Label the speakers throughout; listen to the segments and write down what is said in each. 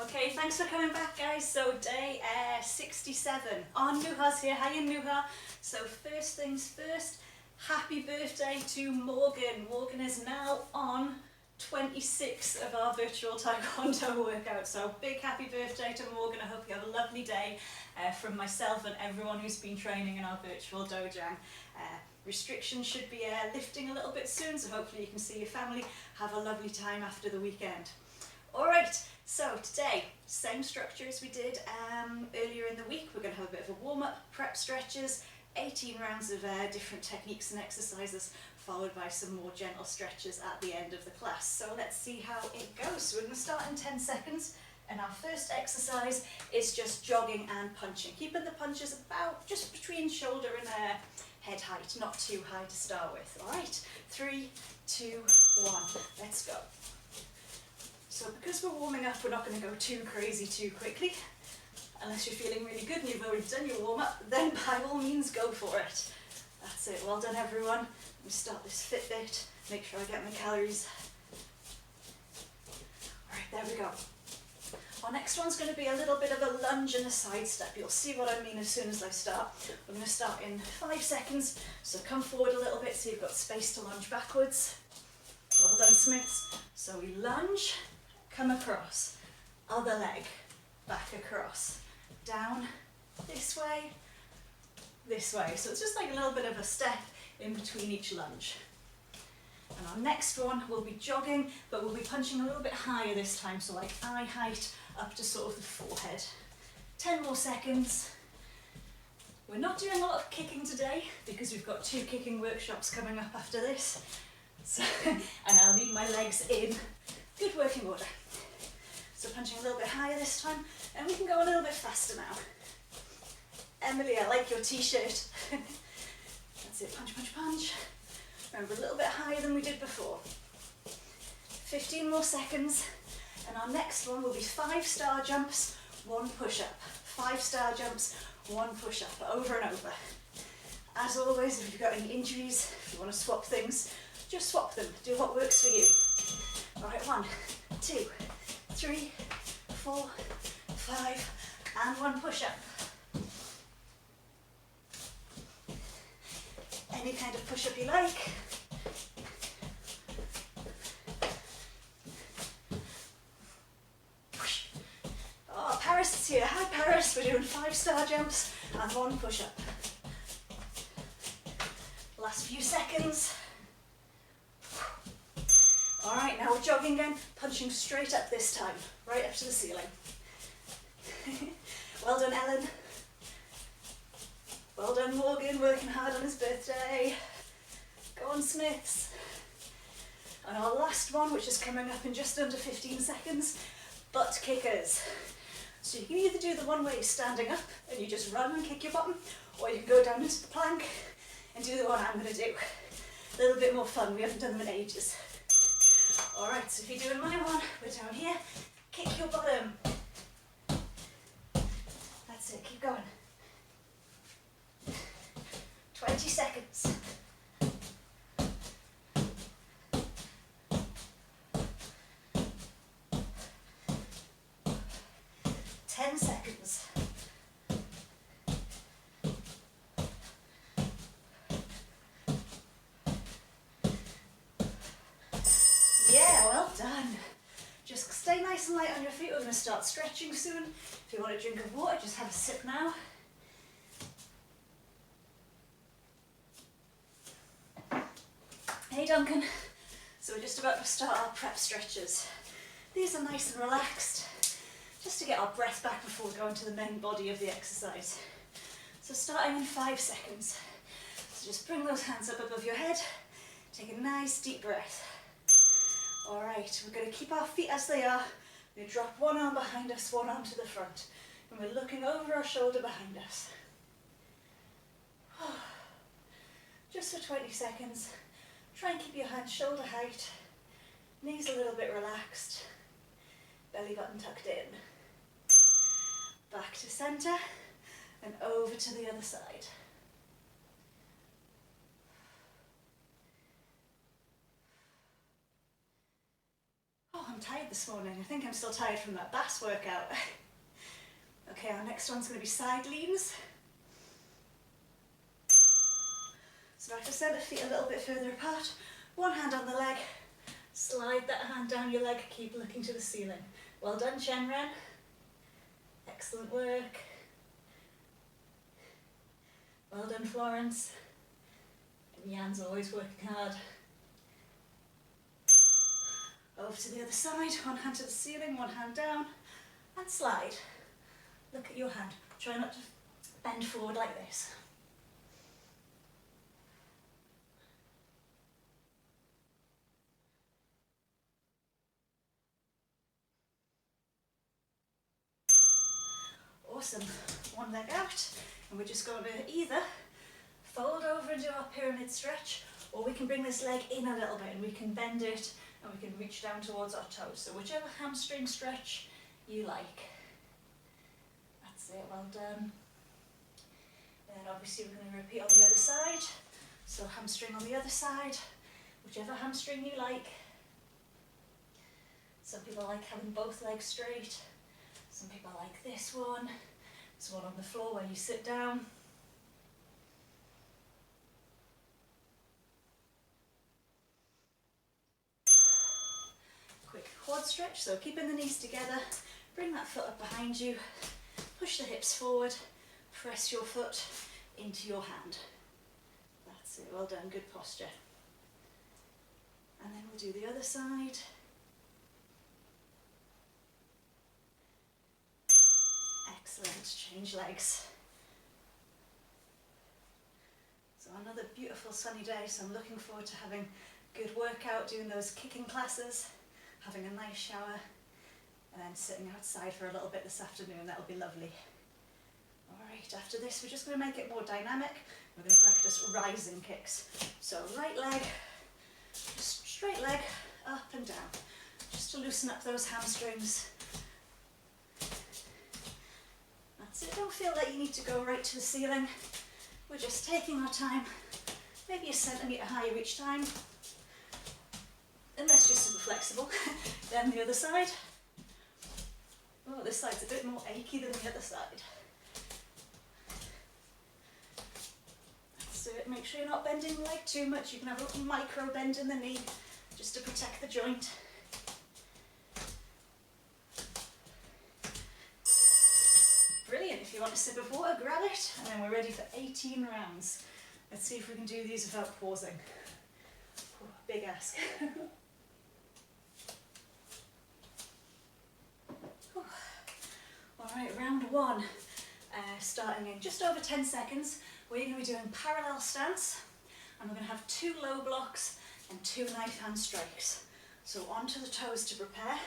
Speaker 1: Okay, thanks for coming back, guys. So day 67. Nuha's here. Hiya, Nuha. So first things first, happy birthday to Morgan. Morgan is now on 26 of our virtual Taekwondo workout. So big happy birthday to Morgan. I hope you have a lovely day from myself and everyone who's been training in our virtual dojang. Restrictions should be lifting a little bit soon, so hopefully you can see your family. Have a lovely time after the weekend. Alright, so today, same structure as we did earlier in the week. We're going to have a bit of a warm-up, prep stretches, 18 rounds of different techniques and exercises, followed by some more gentle stretches at the end of the class. So let's see how it goes. So we're going to start in 10 seconds, and our first exercise is just jogging and punching. Keeping the punches about just between shoulder and head height, not too high to start with. Alright, 3, 2, 1, let's go. So because we're warming up, we're not going to go too crazy too quickly. Unless you're feeling really good and you've already done your warm-up, then by all means go for it. That's it, well done everyone. Let me start this Fitbit, make sure I get my calories. Alright, there we go. Our next one's going to be a little bit of a lunge and a side step. You'll see what I mean as soon as I start. We're going to start in 5 seconds, so come forward a little bit so you've got space to lunge backwards. Well done, Smiths. So we lunge, come across, other leg, back across, down, this way. So it's just like a little bit of a step in between each lunge. And our next one will be jogging, but we'll be punching a little bit higher this time, so like eye height up to sort of the forehead. 10 more seconds. We're not doing a lot of kicking today because we've got 2 kicking workshops coming up after this. So, and I'll need my legs in good working order. So punching a little bit higher this time, and we can go a little bit faster now. Emily, I like your t-shirt. That's it, punch, punch, punch. Remember, a little bit higher than we did before. 15 more seconds, and our next one will be 5 star jumps, 1 push-up. 5 star jumps, 1 push-up, over and over. As always, if you've got any injuries, if you want to swap things, just swap them. Do what works for you. All right, 1, 2, 3, 4, 5, and 1 push-up. Any kind of push-up you like. Oh, Paris is here. Hi Paris. We're doing 5 star jumps and 1 push-up. Last few seconds. Alright, now we're jogging again, punching straight up this time, right up to the ceiling. Well done, Ellen. Well done, Morgan, working hard on his birthday. Go on, Smiths. And our last one, which is coming up in just under 15 seconds, butt kickers. So you can either do the one where you're standing up and you just run and kick your bottom, or you can go down into the plank and do the one I'm going to do. A little bit more fun, we haven't done them in ages. Alright, so if you're doing my one, we're down here, kick your bottom. That's it, keep going. 20 seconds. 10 seconds. Yeah, well done. Just stay nice and light on your feet. We're going to start stretching soon. If you want a drink of water, just have a sip now. Hey Duncan. So we're just about to start our prep stretches. These are nice and relaxed, just to get our breath back before we go into the main body of the exercise. So starting in 5 seconds. So just bring those hands up above your head, take a nice deep breath. Alright, we're going to keep our feet as they are. We're going to drop one arm behind us, one arm to the front. And we're looking over our shoulder behind us. Just for 20 seconds. Try and keep your hands shoulder height, knees a little bit relaxed, belly button tucked in. Back to centre and over to the other side. I'm tired this morning. I think I'm still tired from that bass workout. Okay, our next one's going to be side leans. So I have to send the feet a little bit further apart. One hand on the leg. Slide that hand down your leg. Keep looking to the ceiling. Well done, Chen Ren. Excellent work. Well done, Florence. And Yan's always working hard. Over to the other side, one hand to the ceiling, one hand down, and slide. Look at your hand. Try not to bend forward like this. Awesome. One leg out, and we're just going to either fold over and do our pyramid stretch, or we can bring this leg in a little bit and we can bend it and we can reach down towards our toes. So whichever hamstring stretch you like. That's it, well done. Then obviously we're going to repeat on the other side. So hamstring on the other side, whichever hamstring you like. Some people like having both legs straight. Some people like this one. This one on the floor where you sit down. Quick quad stretch, so keeping the knees together, bring that foot up behind you, push the hips forward, press your foot into your hand. That's it, well done, good posture. And then we'll do the other side. Excellent, change legs. So another beautiful sunny day, so I'm looking forward to having a good workout, doing those kicking classes, having a nice shower, and then sitting outside for a little bit this afternoon. That'll be lovely. Alright, after this we're just going to make it more dynamic. We're going to practice rising kicks. So right leg, straight leg, up and down, just to loosen up those hamstrings. That's it, don't feel like you need to go right to the ceiling. We're just taking our time, maybe a centimetre higher each time. Unless you're super flexible. Then the other side. Oh, this side's a bit more achy than the other side. So make sure you're not bending the leg too much. You can have a little micro bend in the knee just to protect the joint. Brilliant. If you want a sip of water, grab it, and then we're ready for 18 rounds. Let's see if we can do these without pausing. Oh, big ask. Alright, round one, starting in just over 10 seconds. We're going to be doing parallel stance, and we're going to have 2 low blocks and 2 knife hand strikes. So onto the toes to prepare.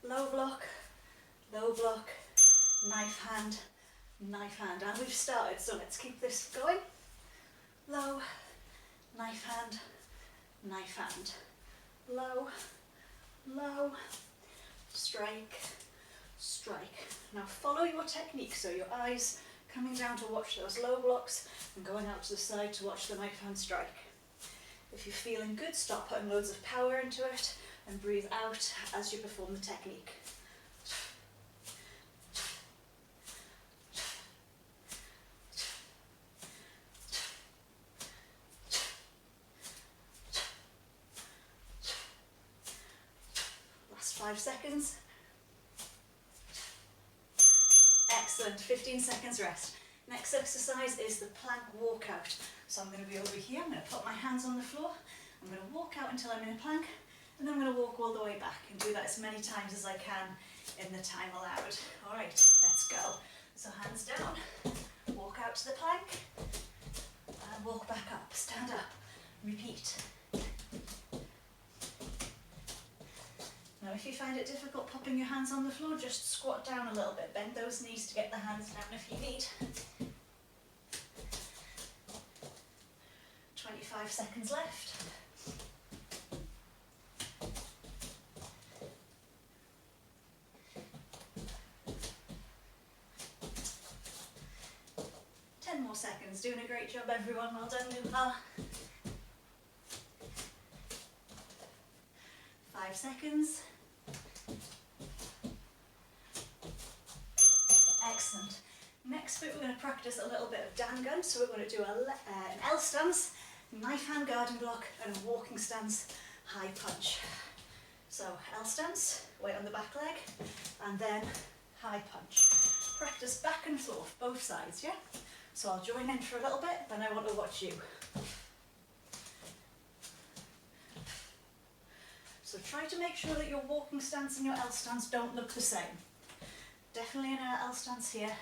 Speaker 1: Low block, knife hand, and we've started, so let's keep this going. Low, knife hand, low, strike, strike. Now follow your technique, so your eyes coming down to watch those low blocks and going out to the side to watch the knife hand strike. If you're feeling good, stop putting loads of power into it and breathe out as you perform the technique. Last 5 seconds. Excellent, 15 seconds rest. Next exercise is the plank walkout. So I'm going to be over here, I'm going to put my hands on the floor, I'm going to walk out until I'm in a plank, and then I'm going to walk all the way back and do that as many times as I can in the time allowed. Alright, let's go. So hands down, walk out to the plank, and walk back up, stand up, repeat. Now if you find it difficult popping your hands on the floor, just squat down a little bit, bend those knees to get the hands down if you need. 25 seconds left. More seconds. Doing a great job, everyone. Well done, Luha. 5 seconds. Excellent. Next bit we're going to practice a little bit of dangun, so we're going to do an L stance, knife hand guarding block and a walking stance high punch. So L stance, weight on the back leg, and then high punch. Practice back and forth, both sides, yeah? So I'll join in for a little bit, then I want to watch you. So try to make sure that your walking stance and your L stance don't look the same. Definitely in an L stance here,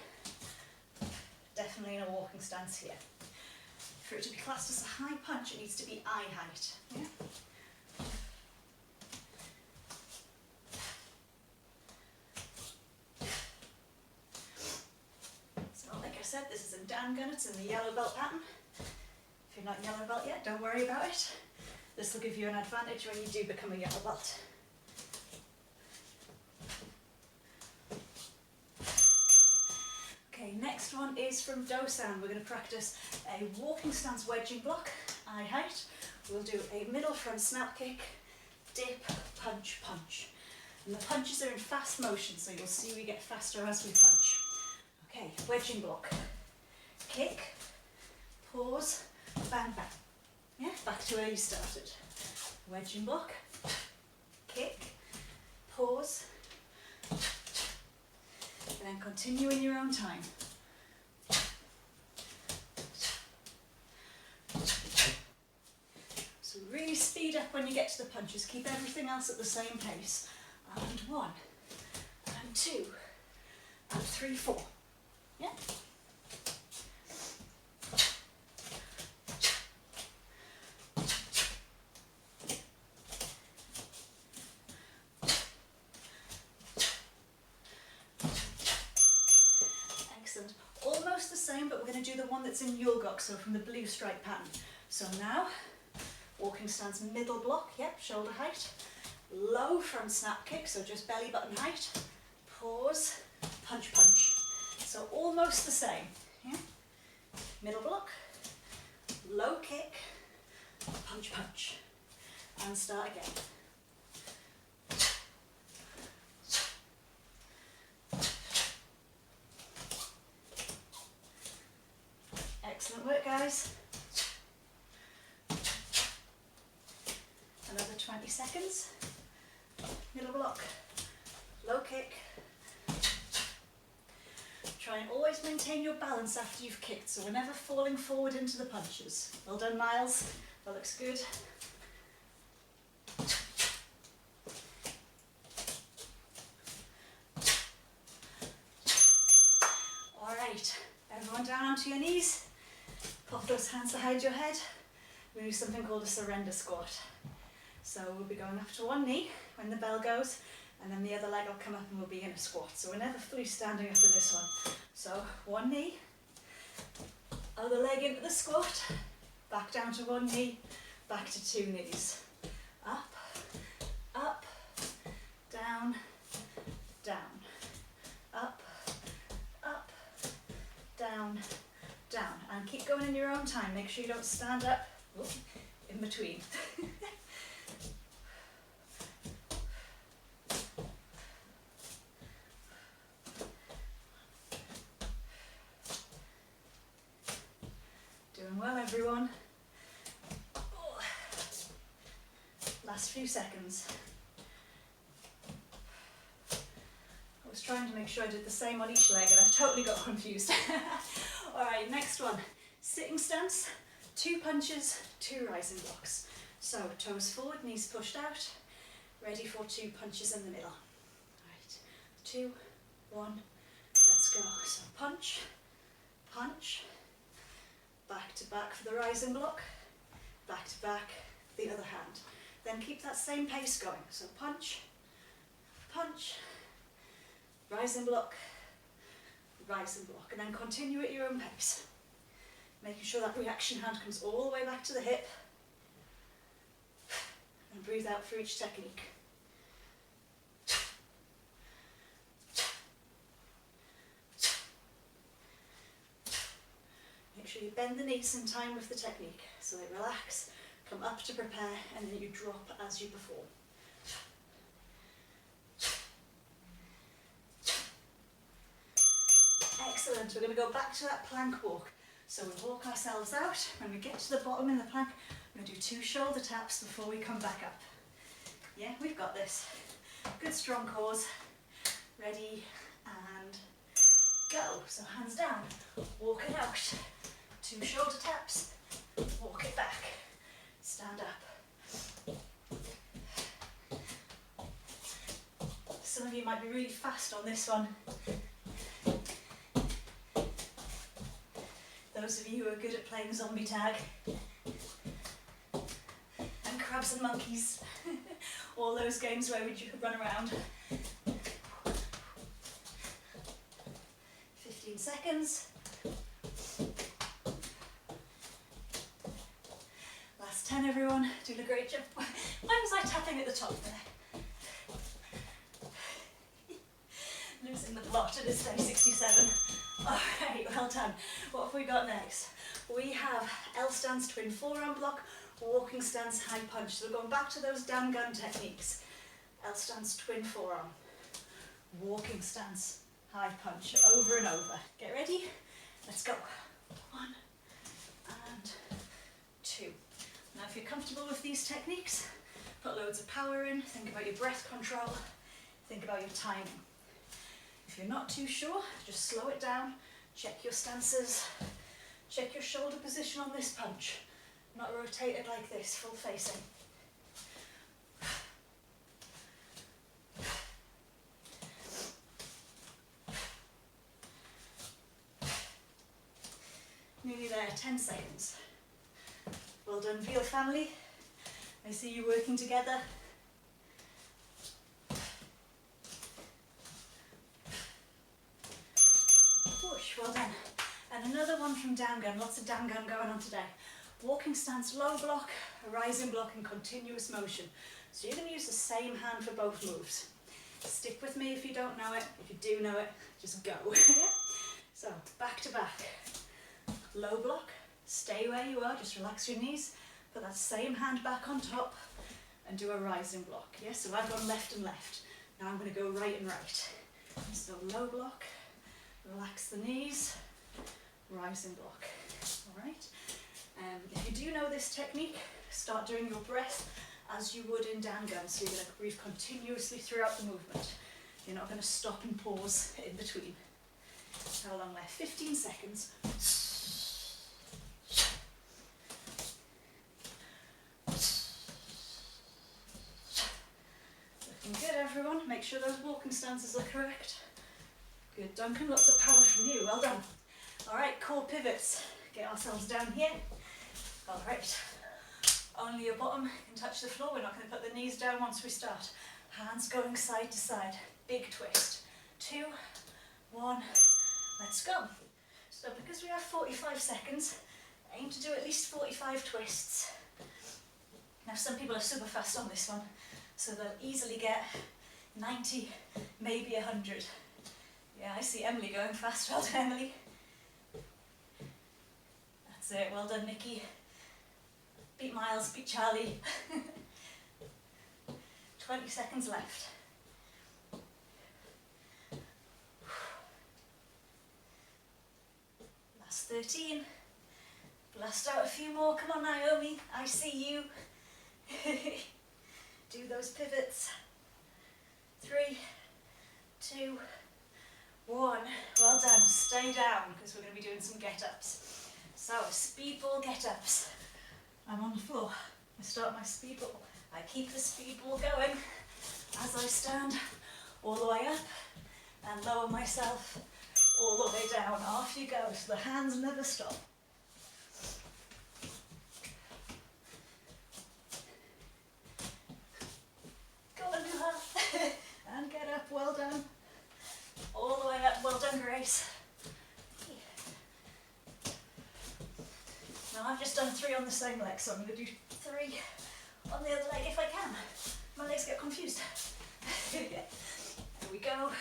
Speaker 1: definitely in a walking stance here. For it to be classed as a high punch, it needs to be eye height. Yeah? So like I said, this is in dangun, it's in the yellow belt pattern. If you're not yellow belt yet, don't worry about it. This will give you an advantage when you do become a yellow belt. Okay, next one is from Do-san. We're going to practice a walking stance wedging block, eye height. We'll do a middle front snap kick, dip, punch, punch. And the punches are in fast motion, so you'll see we get faster as we punch. Okay, wedging block. Kick, pause, bang, bang. Yeah, back to where you started. Wedging block, kick, pause, and then continue in your own time. So really speed up when you get to the punches, keep everything else at the same pace. And 1, and 2, and 3, 4. Yeah? Excellent. Almost the same, but we're going to do the one that's in Yulgok, so from the blue stripe pattern. So now, walking stance middle block, yep, shoulder height. Low front snap kick, so just belly button height. Pause, punch, punch. So almost the same. Yeah? Middle block, low kick, punch, punch. And start again. Excellent work, guys. Another 20 seconds. Middle block, low kick. Try and always maintain your balance after you've kicked, so we're never falling forward into the punches. Well done, Miles. That looks good. Alright, everyone down onto your knees. Pop those hands behind your head. We do something called a surrender squat. So we'll be going up to one knee when the bell goes, and then the other leg will come up and we'll be in a squat. So we're never fully standing up in this one. So one knee, other leg into the squat, back down to one knee, back to two knees. Up, up, down, down. Up, up, down, down. And keep going in your own time. Make sure you don't stand up in between. Doing well, everyone. Oh. Last few seconds. I was trying to make sure I did the same on each leg and I totally got confused. Alright, next one. Sitting stance, 2 punches, 2 rising blocks. So toes forward, knees pushed out, ready for 2 punches in the middle. Alright, 2, 1, let's go. So punch, punch, back to back for the rising block, back to back the other hand. Then keep that same pace going. So punch, punch, rising block, and then continue at your own pace. Making sure that reaction hand comes all the way back to the hip. And breathe out for each technique. Make sure you bend the knees in time with the technique. So they relax, come up to prepare, and then you drop as you perform. Excellent. We're going to go back to that plank walk. So we walk ourselves out. When we get to the bottom in the plank, we're going to do 2 shoulder taps before we come back up. Yeah, we've got this. Good strong cores. Ready and go. So hands down. Walk it out. 2 shoulder taps. Walk it back. Stand up. Some of you might be really fast on this one. Those of you who are good at playing zombie tag and crabs and monkeys, all those games where we run around. 15 seconds. Last 10, everyone. Doing a great job. Why was I tapping at the top there? Losing the plot at this day 67. Alright, well done. What have we got next? We have L stance twin forearm block, walking stance high punch. So we're going back to those down gun techniques. L stance twin forearm, walking stance high punch, over and over. Get ready? Let's go. 1 and 2. Now if you're comfortable with these techniques, put loads of power in, think about your breath control, think about your timing. If you're not too sure, just slow it down, check your stances, check your shoulder position on this punch, not rotated like this, full facing. Nearly there, 10 seconds. Well done, Veal family. I see you working together. Push, well done. And another one from down gun, lots of down gun going on today. Walking stance, low block, a rising block and continuous motion. So you're going to use the same hand for both moves. Stick with me if you don't know it. If you do know it, just go. Yeah? So back to back. Low block, stay where you are, just relax your knees. Put that same hand back on top and do a rising block. Yeah? So I've gone left and left. Now I'm going to go right and right. So low block, relax the knees, rising block. Alright? If you do know this technique, start doing your breath as you would in down gun. So you're going to breathe continuously throughout the movement. You're not going to stop and pause in between. How long left? 15 seconds. Looking good, everyone. Make sure those walking stances are correct. Good, Duncan. Lots of power from you. Well done. All right, core pivots. Get ourselves down here. All right. Only your bottom can touch the floor. We're not going to put the knees down once we start. Hands going side to side. Big twist. 2, 1. Let's go. So because we have 45 seconds, aim to do at least 45 twists. Now some people are super fast on this one, so they'll easily get 90, maybe 100. Yeah, I see Emily going fast. Well done, Emily. That's it. Well done, Nikki. Beat Miles, beat Charlie. 20 seconds left. Last 13. Blast out a few more. Come on, Naomi. I see you. Do those pivots. 3, 2, 1. Well done. Stay down because we're going to be doing some get-ups. So, speedball get-ups. I'm on the floor. I start my speedball. I keep the speedball going as I stand all the way up and lower myself all the way down. Off you go. So the hands never stop. Go on, Luha. And get up. Well done. All the way up. Well done, Grace. Now I've just done 3 on the same leg, so I'm going to do 3 on the other leg if I can. My legs get confused. There we go.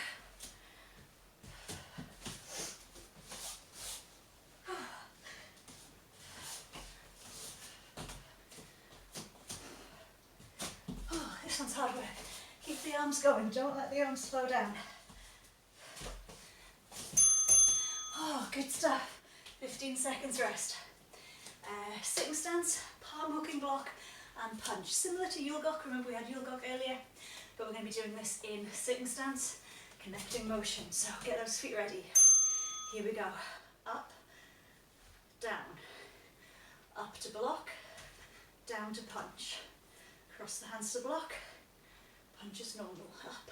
Speaker 1: Oh, this one's hard work. Keep the arms going, don't let the arms slow down. Good stuff. 15 seconds rest. Sitting stance, palm hooking block and punch. Similar to Yulgok, remember we had Yulgok earlier, but we're going to be doing this in sitting stance, connecting motion. So get those feet ready. Here we go. Up, down, up to block, down to punch. Cross the hands to block, punch as normal. Up,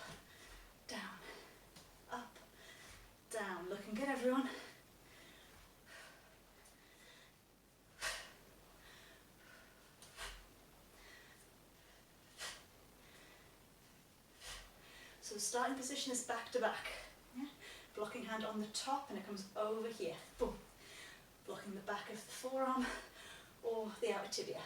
Speaker 1: down, up, down. Looking good, everyone. So the starting position is back to back. Yeah? Blocking hand on the top and it comes over here. Boom. Blocking the back of the forearm or the outer tibia.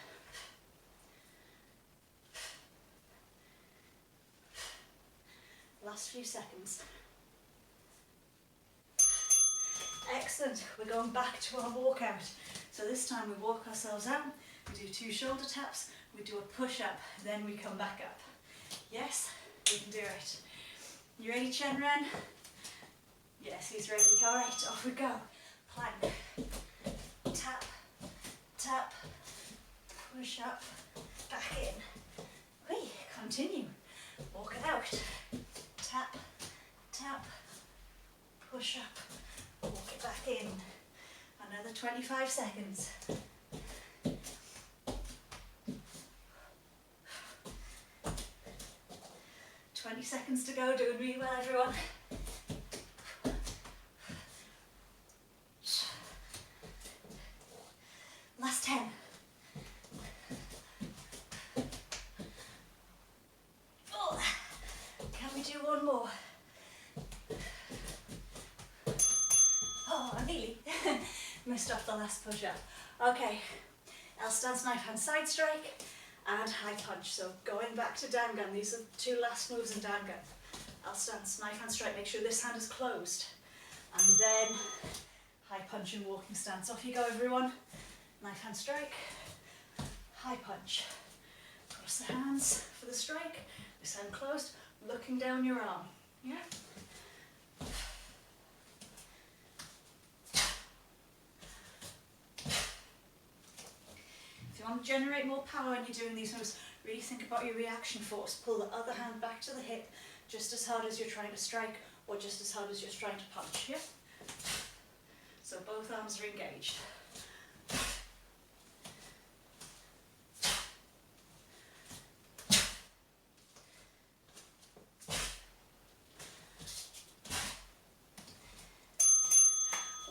Speaker 1: Last few seconds. Excellent. We're going back to our walkout. So this time we walk ourselves out, we do 2 shoulder taps, we do a push up, then we come back up. Yes, we can do it. You ready, Chen Ren? Yes, he's ready. All right, off we go. Plank, tap, tap, push up, back in. Whee, continue. Walk it out. Tap, tap, push up, walk it back in. Another 25 seconds. Seconds to go, doing really well, everyone. Last 10. Oh, can we do one more? Oh, I nearly missed off the last push-up. Okay, L stance, knife hand side strike. And high punch. So going back to down gun, these are the 2 last moves in down gun. I'll stance, knife hand strike, make sure this hand is closed. And then high punch and walking stance. Off you go, everyone. Knife hand strike, high punch. Cross the hands for the strike, this hand closed, looking down your arm. Yeah? If you want to generate more power when you're doing these moves, really think about your reaction force. Pull the other hand back to the hip just as hard as you're trying to strike or just as hard as you're trying to punch. Yeah? So both arms are engaged.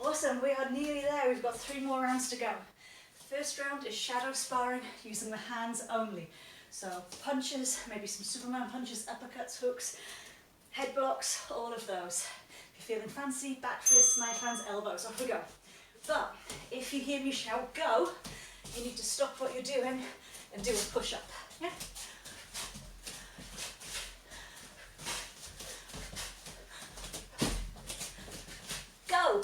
Speaker 1: Awesome, we are nearly there. We've got 3 more rounds to go. First round is shadow sparring using the hands only. So punches, maybe some Superman punches, uppercuts, hooks, head blocks, all of those. If you're feeling fancy, back fists, knife hands, elbows, off we go. But if you hear me shout go, you need to stop what you're doing and do a push up. Yeah? Go!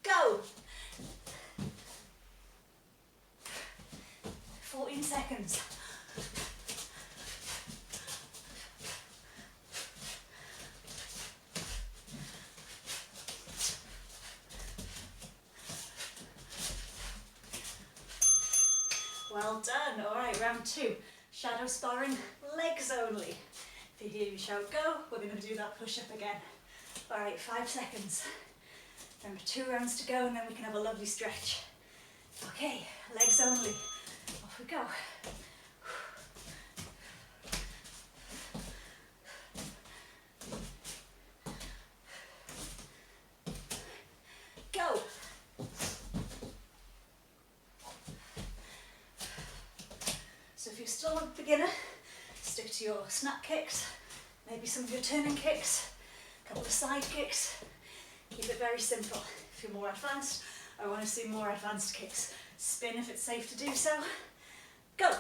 Speaker 1: Go! 14 seconds. Well done. All right, round 2. Shadow sparring, legs only. If you hear me shout go, we're going to do that push-up again. All right, 5 seconds. Remember, 2 rounds to go and then we can have a lovely stretch. Okay, legs only. Off we go. Go! So if you're still a beginner, stick to your snap kicks, maybe some of your turning kicks, a couple of side kicks. Keep it very simple. If you're more advanced, I want to see more advanced kicks. Spin if it's safe to do so. Go!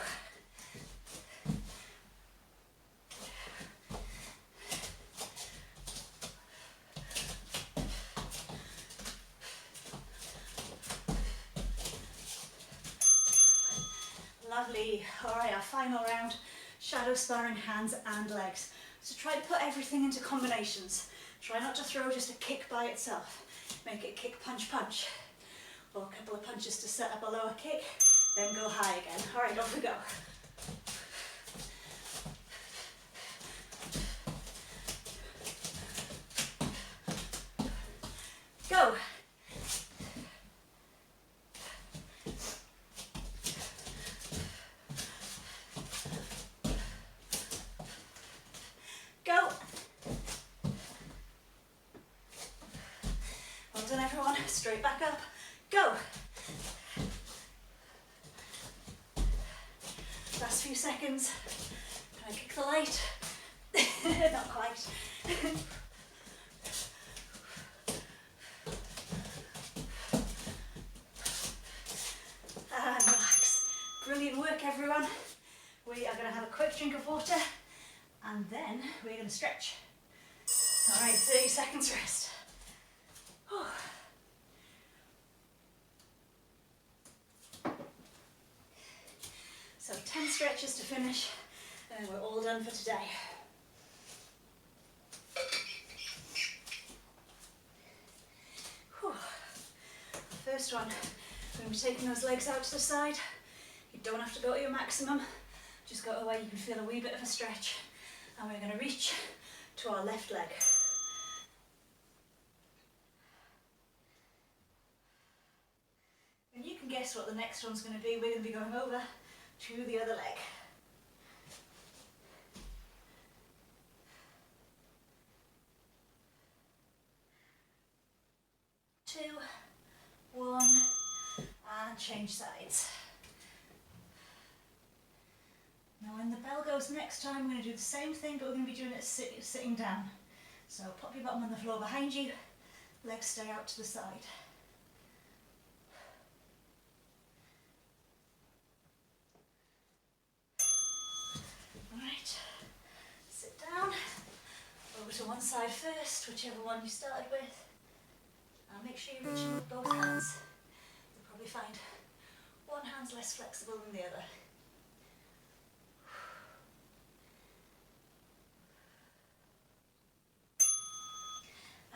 Speaker 1: Lovely. All right, our final round, shadow sparring hands and legs. So try to put everything into combinations. Try not to throw just a kick by itself. Make it kick, punch, punch. Or a couple of punches to set up a lower kick, then go high again. All right, off we go. Go. Go. Well done, everyone. Straight back up. Go. Last few seconds. Can I kick the light? Not quite. And relax. Brilliant work, everyone. We are going to have a quick drink of water and then we're going to stretch. All right, 30 seconds rest. Whew. So 10 stretches to finish and we're all done for today. Whew. First one, we're going to be taking those legs out to the side. You don't have to go to your maximum, just go to where you can feel a wee bit of a stretch. And we're going to reach to our left leg. And you can guess what the next one's going to be. We're going to be going over to the other leg. Two, one, and change sides. Now when the bell goes next time, we're going to do the same thing, but we're going to be doing it sitting down. So pop your bottom on the floor behind you, legs stay out to the side. Alright, sit down, over to one side first, whichever one you started with. And make sure you're reaching with both hands. You'll probably find one hand's less flexible than the other.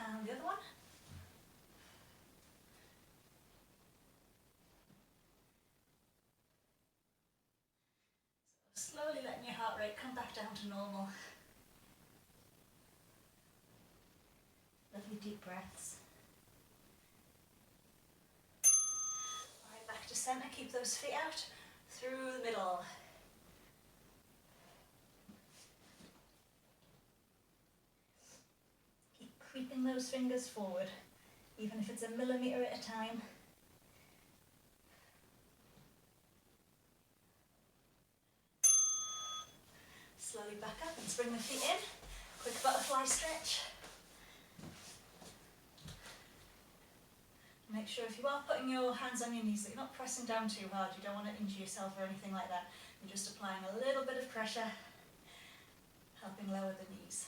Speaker 1: And the other one. So slowly letting your heart rate come back down to normal. Lovely deep breaths. Alright, back to centre, keep those feet out through the middle. Creeping those fingers forward, even if it's a millimetre at a time. Slowly back up and bring the feet in. Quick butterfly stretch. Make sure if you are putting your hands on your knees that you're not pressing down too hard. You don't want to injure yourself or anything like that. You're just applying a little bit of pressure, helping lower the knees.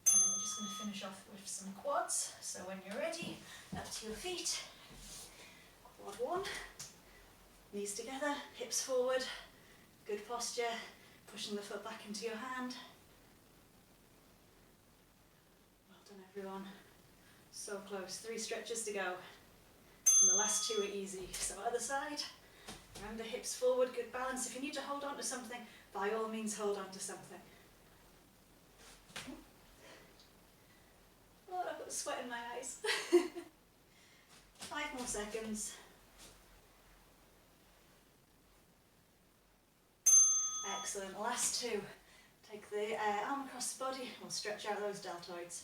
Speaker 1: And then we're just going to finish off with some quads. So when you're ready, up to your feet. Quad one. Knees together, hips forward. Good posture. Pushing the foot back into your hand. Well done, everyone. So close. 3 stretches to go. And the last 2 are easy. So other side. Round the hips forward. Good balance. If you need to hold on to something, by all means hold on to something. Oh, I've got sweat in my eyes. 5 more seconds. Excellent. Last 2. Take the arm across the body. We'll stretch out those deltoids.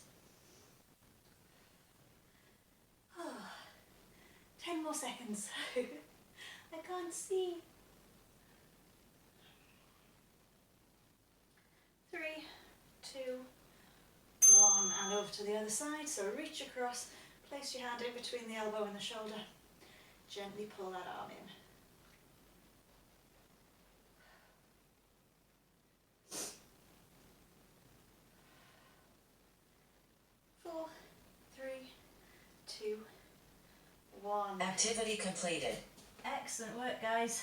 Speaker 1: 10 more seconds. I can't see. 3, 2, 1, and over to the other side. So reach across, place your hand in between the elbow and the shoulder. Gently pull that arm in. 4, 3, 2, 1.
Speaker 2: Activity completed.
Speaker 1: Excellent work, guys.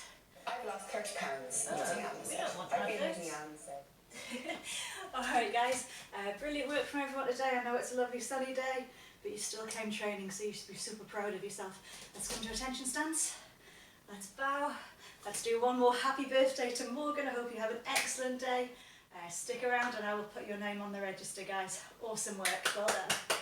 Speaker 2: I've lost 30 pounds
Speaker 1: Oh,
Speaker 2: eating yams.
Speaker 1: we don't want
Speaker 2: I've
Speaker 1: that,
Speaker 2: been
Speaker 1: babes.
Speaker 2: eating yams, so.
Speaker 1: Alright guys, brilliant work from everyone today. I know it's a lovely sunny day, but you still came training, so you should be super proud of yourself. Let's come to attention stance. Let's bow. Let's do one more happy birthday to Morgan. I hope you have an excellent day. Stick around and I will put your name on the register, guys. Awesome work. Well done.